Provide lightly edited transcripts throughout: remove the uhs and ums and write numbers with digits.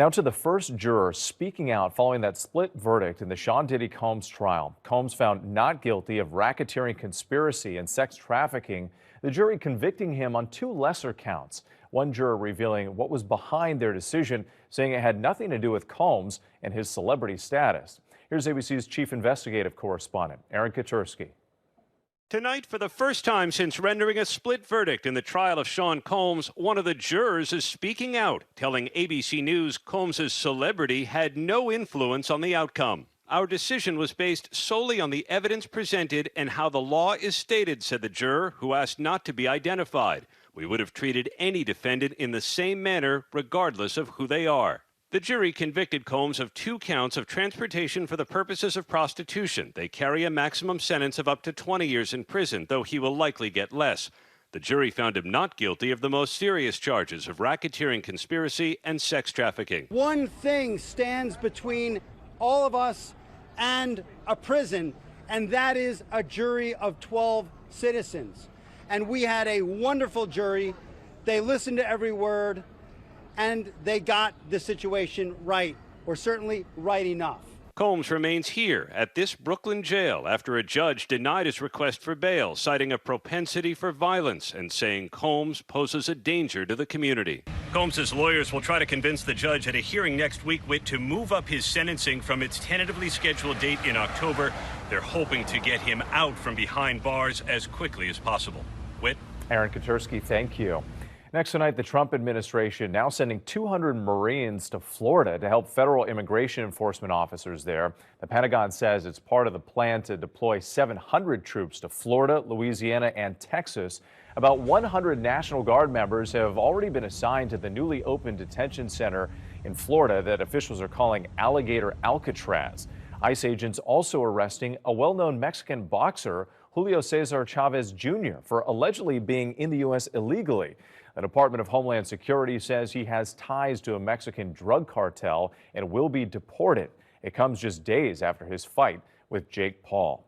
Now to the first juror speaking out following that split verdict in the Sean Diddy Combs trial. Combs found not guilty of racketeering conspiracy and sex trafficking, the jury convicting him on two lesser counts. One juror revealing what was behind their decision, saying it had nothing to do with Combs and his celebrity status. Here's ABC's chief investigative correspondent, Aaron Katersky. Tonight, for the first time since rendering a split verdict in the trial of Sean Combs, one of the jurors is speaking out, telling ABC News Combs' celebrity had no influence on the outcome. Our decision was based solely on the evidence presented and how the law is stated, said the juror, who asked not to be identified. We would have treated any defendant in the same manner, regardless of who they are. The jury convicted Combs of 2 counts of transportation for the purposes of prostitution. They carry a maximum sentence of up to 20 years in prison, though he will likely get less. The jury found him not guilty of the most serious charges of racketeering conspiracy and sex trafficking. One thing stands between all of us and a prison, and that is a jury of 12 citizens. And we had a wonderful jury. They listened to every word, and they got the situation right, or certainly right enough. Combs remains here at this Brooklyn jail after a judge denied his request for bail, citing a propensity for violence and saying Combs poses a danger to the community. Combs' lawyers will try to convince the judge at a hearing next week to move up his sentencing from its tentatively scheduled date in October. They're hoping to get him out from behind bars as quickly as possible. Whit? Aaron Katersky, thank you. Next tonight, the Trump administration now sending 200 Marines to Florida to help federal immigration enforcement officers there. The Pentagon says it's part of the plan to deploy 700 troops to Florida, Louisiana, and Texas. About 100 National Guard members have already been assigned to the newly opened detention center in Florida that officials are calling Alligator Alcatraz. ICE agents also arresting a well-known Mexican boxer, Julio Cesar Chavez Jr., for allegedly being in the U.S. illegally. The Department of Homeland Security says he has ties to a Mexican drug cartel and will be deported. It comes just days after his fight with Jake Paul.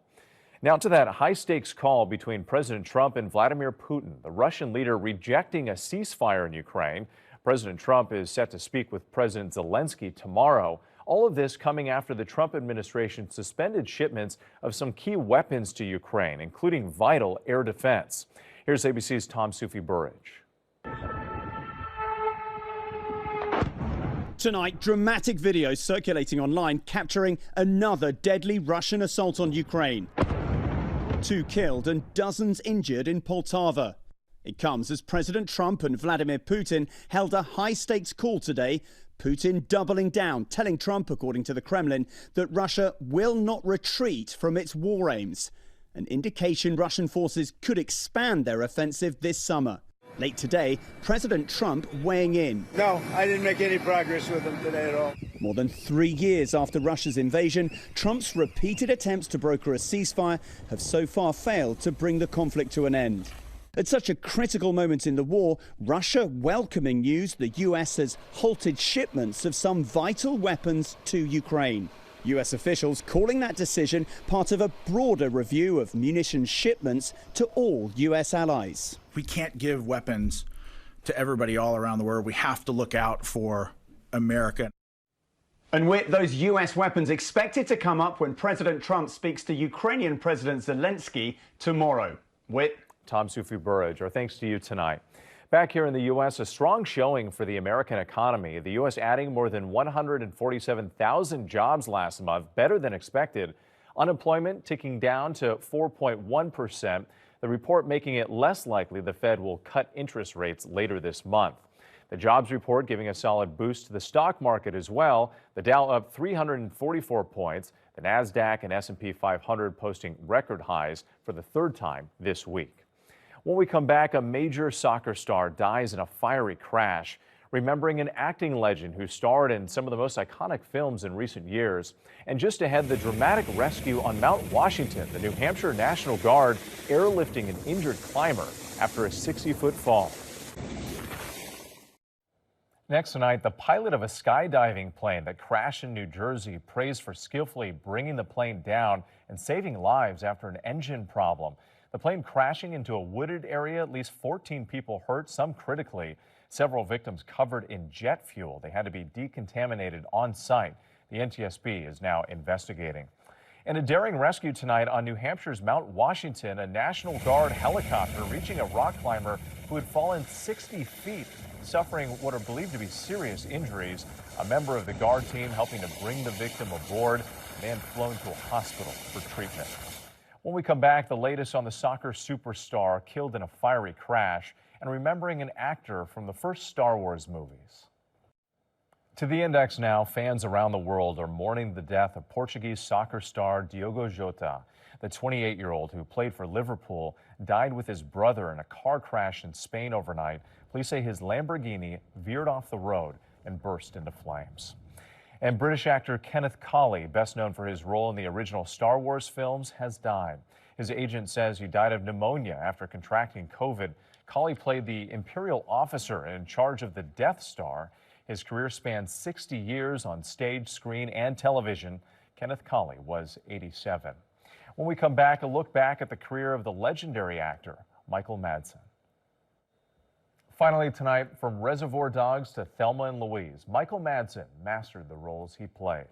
Now to that high-stakes call between President Trump and Vladimir Putin, the Russian leader rejecting a ceasefire in Ukraine. President Trump is set to speak with President Zelensky tomorrow. All of this coming after the Trump administration suspended shipments of some key weapons to Ukraine, including vital air defense. Here's ABC's Tom Sufi-Burridge. Tonight, dramatic videos circulating online capturing another deadly Russian assault on Ukraine. 2 killed and dozens injured in Poltava. It comes as President Trump and Vladimir Putin held a high-stakes call today. Putin doubling down, telling Trump, according to the Kremlin, that Russia will not retreat from its war aims. An indication Russian forces could expand their offensive this summer. Late today, President Trump weighing in. No, I didn't make any progress with them today at all. More than 3 years after Russia's invasion, Trump's repeated attempts to broker a ceasefire have so far failed to bring the conflict to an end. At such a critical moment in the war, Russia welcoming news the U.S. has halted shipments of some vital weapons to Ukraine. U.S. officials calling that decision part of a broader review of munitions shipments to all U.S. allies. We can't give weapons to everybody all around the world. We have to look out for America. And with those U.S. weapons expected to come up when President Trump speaks to Ukrainian President Zelensky tomorrow. Whit? Tom Sufi-Burridge, our thanks to you tonight. Back here in the U.S., a strong showing for the American economy. The U.S. adding more than 147,000 jobs last month, better than expected. Unemployment ticking down to 4.1%. The report making it less likely the Fed will cut interest rates later this month. The jobs report giving a solid boost to the stock market as well. The Dow up 344 points. The NASDAQ and S&P 500 posting record highs for the 3rd time this week. When we come back, a major soccer star dies in a fiery crash, remembering an acting legend who starred in some of the most iconic films in recent years. And just ahead, the dramatic rescue on Mount Washington, the New Hampshire National Guard airlifting an injured climber after a 60-foot fall. Next tonight, the pilot of a skydiving plane that crashed in New Jersey praised for skillfully bringing the plane down and saving lives after an engine problem. The plane crashing into a wooded area, at least 14 people hurt, some critically. Several victims covered in jet fuel. They had to be decontaminated on site. The NTSB is now investigating. In a daring rescue tonight on New Hampshire's Mount Washington, a National Guard helicopter reaching a rock climber who had fallen 60 feet, suffering what are believed to be serious injuries. A member of the Guard team helping to bring the victim aboard, and flown to a hospital for treatment. When we come back, the latest on the soccer superstar killed in a fiery crash and remembering an actor from the first Star Wars movies. To the Index now, fans around the world are mourning the death of Portuguese soccer star Diogo Jota. The 28-year-old who played for Liverpool died with his brother in a car crash in Spain overnight. Police say his Lamborghini veered off the road and burst into flames. And British actor Kenneth Colley, best known for his role in the original Star Wars films, has died. His agent says he died of pneumonia after contracting COVID. Colley played the Imperial officer in charge of the Death Star. His career spanned 60 years on stage, screen, and television. Kenneth Colley was 87. When we come back, a look back at the career of the legendary actor Michael Madsen. Finally tonight, from Reservoir Dogs to Thelma and Louise, Michael Madsen mastered the roles he played.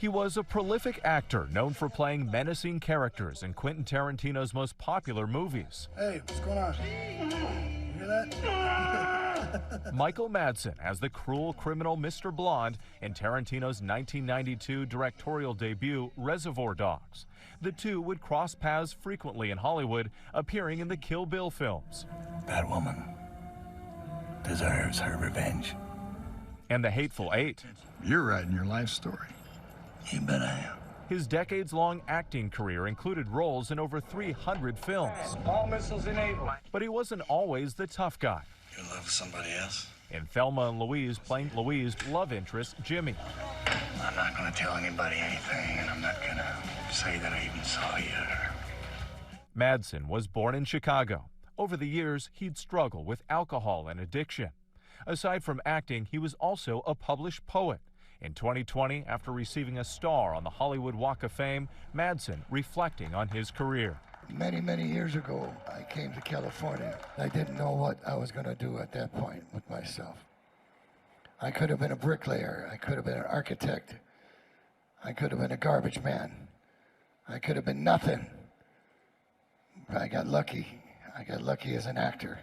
He was a prolific actor known for playing menacing characters in Quentin Tarantino's most popular movies. Hey, what's going on? You hear that? Michael Madsen as the cruel criminal Mr. Blonde in Tarantino's 1992 directorial debut, Reservoir Dogs. The two would cross paths frequently in Hollywood, appearing in the Kill Bill films. That woman deserves her revenge. And The Hateful Eight. You're writing your life story. You bet I am. His decades-long acting career included roles in over 300 films. All missiles enabled. But he wasn't always the tough guy. You love somebody else? In Thelma and Louise, playing Louise's love interest, Jimmy. I'm not going to tell anybody anything, and I'm not going to say that I even saw you. Madsen was born in Chicago. Over the years, he'd struggled with alcohol and addiction. Aside from acting, he was also a published poet. In 2020, after receiving a star on the Hollywood Walk of Fame, Madsen reflecting on his career. Many, many years ago, I came to California. I didn't know what I was going to do at that point with myself. I could have been a bricklayer. I could have been an architect. I could have been a garbage man. I could have been nothing. But I got lucky. I got lucky as an actor.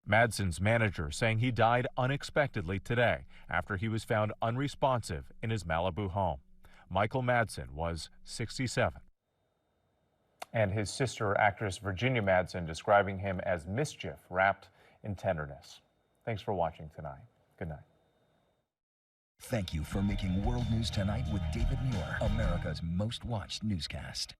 Madsen's manager saying he died unexpectedly today after he was found unresponsive in his Malibu home. Michael Madsen was 67. And his sister, actress Virginia Madsen, describing him as mischief wrapped in tenderness. Thanks for watching tonight. Good night. Thank you for making World News Tonight with David Muir, America's most watched newscast.